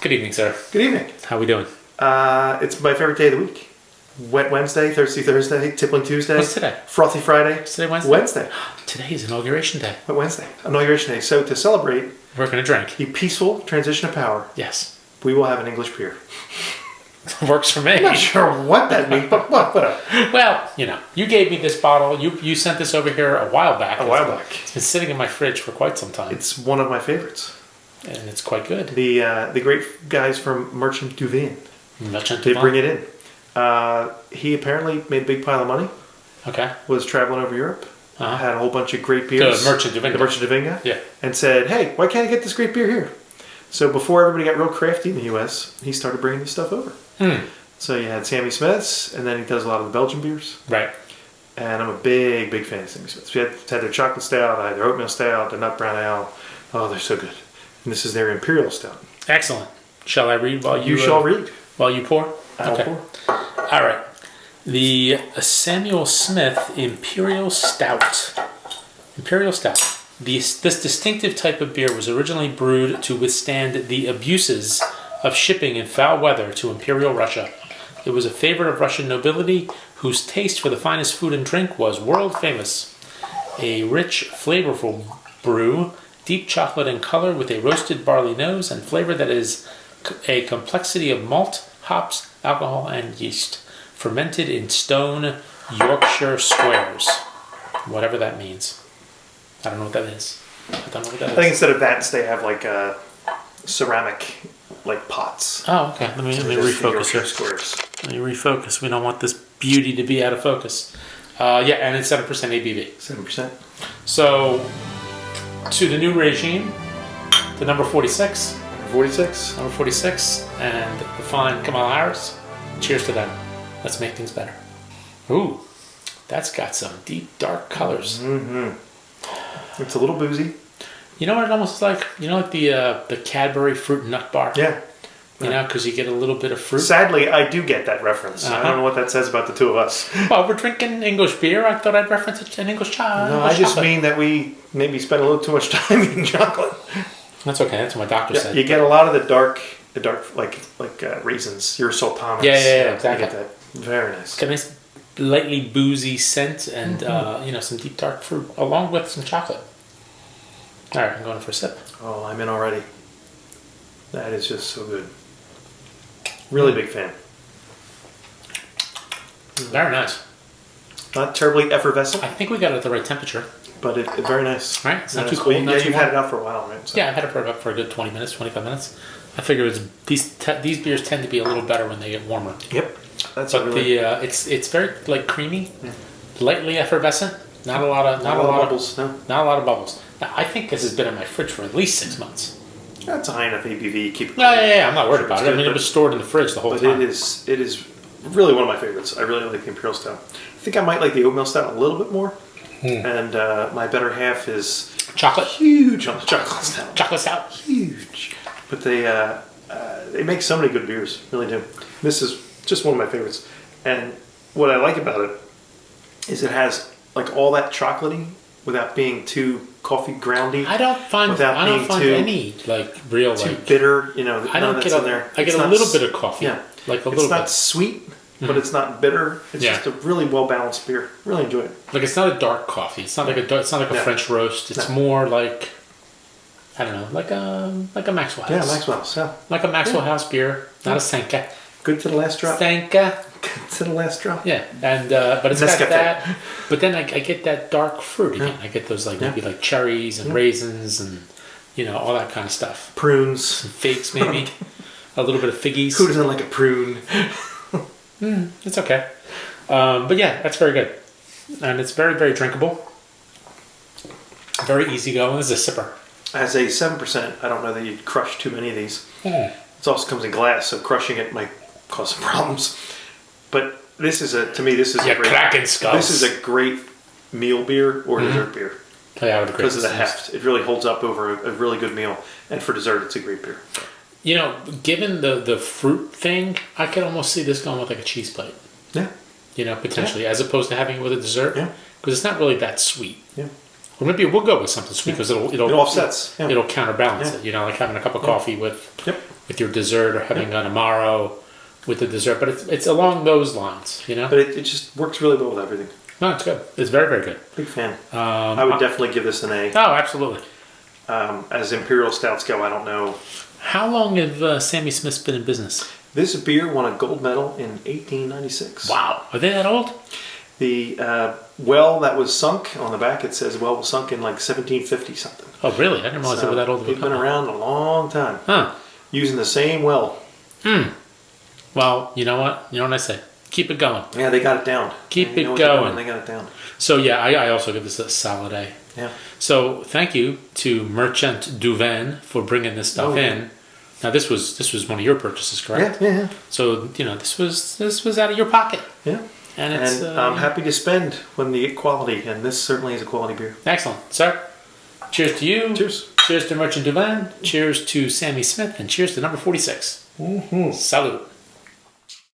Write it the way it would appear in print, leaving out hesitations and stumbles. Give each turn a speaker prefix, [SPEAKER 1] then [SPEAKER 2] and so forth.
[SPEAKER 1] Good evening, sir.
[SPEAKER 2] Good evening.
[SPEAKER 1] How we doing?
[SPEAKER 2] It's my favorite day of the week. Wet Wednesday, Thirsty Thursday, Tippling Tuesday.
[SPEAKER 1] What's today?
[SPEAKER 2] Frothy Friday.
[SPEAKER 1] Is today Wednesday?
[SPEAKER 2] Wednesday.
[SPEAKER 1] Today is Inauguration Day.
[SPEAKER 2] Wet Wednesday. Inauguration Day. So to celebrate
[SPEAKER 1] We're going to drink.
[SPEAKER 2] the peaceful transition of power,
[SPEAKER 1] Yes.
[SPEAKER 2] we will have an English beer.
[SPEAKER 1] Works for me.
[SPEAKER 2] I'm not sure what that means, but whatever.
[SPEAKER 1] Well, you gave me this bottle. You sent this over here a while back. It's been sitting in my fridge for quite some time.
[SPEAKER 2] It's one of my favorites.
[SPEAKER 1] And it's quite good.
[SPEAKER 2] The great guys from Merchant du Vin.
[SPEAKER 1] Merchant
[SPEAKER 2] They
[SPEAKER 1] du
[SPEAKER 2] bring
[SPEAKER 1] Vin.
[SPEAKER 2] it in. He apparently made a big pile of money.
[SPEAKER 1] Okay.
[SPEAKER 2] Was traveling over Europe.
[SPEAKER 1] Uh-huh.
[SPEAKER 2] Had a whole bunch of great beers.
[SPEAKER 1] The Merchant du Vin.
[SPEAKER 2] The Merchant du Vin guy.
[SPEAKER 1] Yeah.
[SPEAKER 2] And said, hey, why can't I get this great beer here? So before everybody got real crafty in the U.S., he started bringing this stuff over. So you had Samuel Smith's, and then he does a lot of the Belgian beers.
[SPEAKER 1] Right.
[SPEAKER 2] And I'm a big, big fan of Samuel Smith's. We had their chocolate stout, I had their oatmeal stout, their nut brown ale. Oh, they're so good. And this is their Imperial Stout.
[SPEAKER 1] Excellent. Shall I read while you...
[SPEAKER 2] You shall read.
[SPEAKER 1] While you pour?
[SPEAKER 2] I'll pour.
[SPEAKER 1] All right. The Samuel Smith Imperial Stout. Imperial Stout. This distinctive type of beer was originally brewed to withstand the abuses of shipping in foul weather to Imperial Russia. It was a favorite of Russian nobility whose taste for the finest food and drink was world famous. A rich, flavorful brew, deep chocolate in color with a roasted barley nose and flavor that is a complexity of malt, hops, alcohol, and yeast. Fermented in stone Yorkshire squares. Whatever that means. I don't know what that is. I don't know what that is.
[SPEAKER 2] I think instead of vats, they have like ceramic pots.
[SPEAKER 1] Oh, okay. Let me refocus here.
[SPEAKER 2] Squares.
[SPEAKER 1] Let me refocus. We don't want this beauty to be out of focus. Yeah, and it's 7% ABV.
[SPEAKER 2] 7%.
[SPEAKER 1] So, to the new regime, the number 46.
[SPEAKER 2] 46.
[SPEAKER 1] Number 46, and the fine Kamala Harris. Cheers to them. Let's make things better. Ooh, that's got some deep, dark colors.
[SPEAKER 2] Mm-hmm. It's a little boozy.
[SPEAKER 1] You know what it almost is like? You know, like the Cadbury fruit nut bar?
[SPEAKER 2] Yeah.
[SPEAKER 1] You know, because you get a little bit of fruit.
[SPEAKER 2] Sadly, I do get that reference. I don't know what that says about the two of us.
[SPEAKER 1] Well, we're drinking English beer. I thought I'd reference an English child.
[SPEAKER 2] No, I just mean that we maybe spend a little too much time eating chocolate.
[SPEAKER 1] That's okay. That's what my doctor said.
[SPEAKER 2] You get a lot of the dark like raisins, your sultanas.
[SPEAKER 1] Yeah, exactly.
[SPEAKER 2] You get that. Very nice.
[SPEAKER 1] Got a nice, lightly boozy scent and some deep dark fruit along with some chocolate. All right, I'm going for a sip.
[SPEAKER 2] Oh, I'm in already. That is just so good. Really big fan.
[SPEAKER 1] Very nice.
[SPEAKER 2] Not terribly effervescent.
[SPEAKER 1] I think we got it at the right temperature.
[SPEAKER 2] But it's very nice.
[SPEAKER 1] Right? It's not too cold.
[SPEAKER 2] Yeah, you've had it out for a while, right? So.
[SPEAKER 1] Yeah, I've had it for a good 20 minutes, 25 minutes. I figure these beers tend to be a little better when they get warmer.
[SPEAKER 2] Yep.
[SPEAKER 1] It's very creamy, lightly effervescent. Not a lot of
[SPEAKER 2] bubbles. No.
[SPEAKER 1] Not a lot of bubbles. Now, I think this has been in my fridge for at least 6 months.
[SPEAKER 2] That's a high enough ABV. Keep it.
[SPEAKER 1] Yeah. I'm not worried about it. I mean, it was stored in the fridge the whole time.
[SPEAKER 2] But it is really one of my favorites. I really like the Imperial Stout. I think I might like the oatmeal stout a little bit more. And my better half is
[SPEAKER 1] chocolate.
[SPEAKER 2] Huge on the chocolate stout.
[SPEAKER 1] Chocolate stout.
[SPEAKER 2] Huge. But they make so many good beers. Really do. This is just one of my favorites. And what I like about it is it has all that chocolatey without being too coffee groundy.
[SPEAKER 1] I don't find any real
[SPEAKER 2] too bitter.
[SPEAKER 1] I don't get I get a little bit of coffee.
[SPEAKER 2] Yeah,
[SPEAKER 1] a little
[SPEAKER 2] It's not
[SPEAKER 1] bit.
[SPEAKER 2] sweet, but it's not bitter. It's just a really well balanced beer. Really enjoy it.
[SPEAKER 1] It's not a dark coffee. It's not it's not like a French roast. It's more like I don't know, like a Maxwell House.
[SPEAKER 2] Yeah, Maxwell House. Yeah,
[SPEAKER 1] like a Maxwell House beer, not a Sanka.
[SPEAKER 2] Good to the last drop.
[SPEAKER 1] Sanka.
[SPEAKER 2] Good to the last drop.
[SPEAKER 1] Yeah, and but it's got that. But then I get that dark fruit again. I get those maybe cherries and raisins and all that kind of stuff.
[SPEAKER 2] Prunes,
[SPEAKER 1] some figs maybe, a little bit of figgies.
[SPEAKER 2] Who doesn't like a prune?
[SPEAKER 1] It's okay, but yeah, that's very good, and it's very, very drinkable. Very easygoing. This is a sipper.
[SPEAKER 2] As a 7%, I don't know that you'd crush too many of these. It also comes in glass, so crushing it might cause some problems. But this is a
[SPEAKER 1] cracking skulls.
[SPEAKER 2] This is a great meal beer or dessert beer.
[SPEAKER 1] Oh, yeah, I would agree.
[SPEAKER 2] Because of the heft. It really holds up over a really good meal. And for dessert, it's a great beer.
[SPEAKER 1] Given the fruit thing, I could almost see this going with a cheese plate.
[SPEAKER 2] Yeah.
[SPEAKER 1] Potentially, as opposed to having it with a dessert.
[SPEAKER 2] Yeah.
[SPEAKER 1] Because it's not really that sweet.
[SPEAKER 2] Yeah.
[SPEAKER 1] Well, maybe we'll go with something sweet because
[SPEAKER 2] It offsets. Yeah.
[SPEAKER 1] It'll counterbalance
[SPEAKER 2] Yeah.
[SPEAKER 1] it. You know, like having a cup of coffee with
[SPEAKER 2] Yep.
[SPEAKER 1] your dessert, or having an amaro with the dessert. But it's along those lines. You know.
[SPEAKER 2] But it just works really well with everything.
[SPEAKER 1] No, it's good. It's very, very good.
[SPEAKER 2] Big fan. I would definitely give this an A.
[SPEAKER 1] Oh, absolutely.
[SPEAKER 2] As Imperial Stouts go, I don't know.
[SPEAKER 1] How long have Sammy Smith's been in business?
[SPEAKER 2] This beer won a gold medal in 1896.
[SPEAKER 1] Wow. Are they that old?
[SPEAKER 2] The well that was sunk, on the back it says well was sunk in like 1750 something.
[SPEAKER 1] Oh, really? I didn't realize they were that old of a
[SPEAKER 2] They've been
[SPEAKER 1] company.
[SPEAKER 2] around a long time.
[SPEAKER 1] Huh.
[SPEAKER 2] Using the same well.
[SPEAKER 1] Well, you know what? You know what I say? Keep it going.
[SPEAKER 2] Yeah, they got it down.
[SPEAKER 1] Keep
[SPEAKER 2] They
[SPEAKER 1] it
[SPEAKER 2] know what they're
[SPEAKER 1] going.
[SPEAKER 2] doing, They got it down.
[SPEAKER 1] So, yeah, I also give this a solid A.
[SPEAKER 2] Yeah.
[SPEAKER 1] So, thank you to Merchant Duvain for bringing this stuff in. Now, this was one of your purchases, correct?
[SPEAKER 2] Yeah.
[SPEAKER 1] So, you know, this was out of your pocket.
[SPEAKER 2] Yeah.
[SPEAKER 1] And it's
[SPEAKER 2] I'm happy to spend when they get quality, and this certainly is a quality beer.
[SPEAKER 1] excellent. Sir, cheers to you.
[SPEAKER 2] Cheers.
[SPEAKER 1] Cheers to Merchant Duvain. Cheers to Sammy Smith. And cheers to number 46.
[SPEAKER 2] Mm-hmm.
[SPEAKER 1] Salute.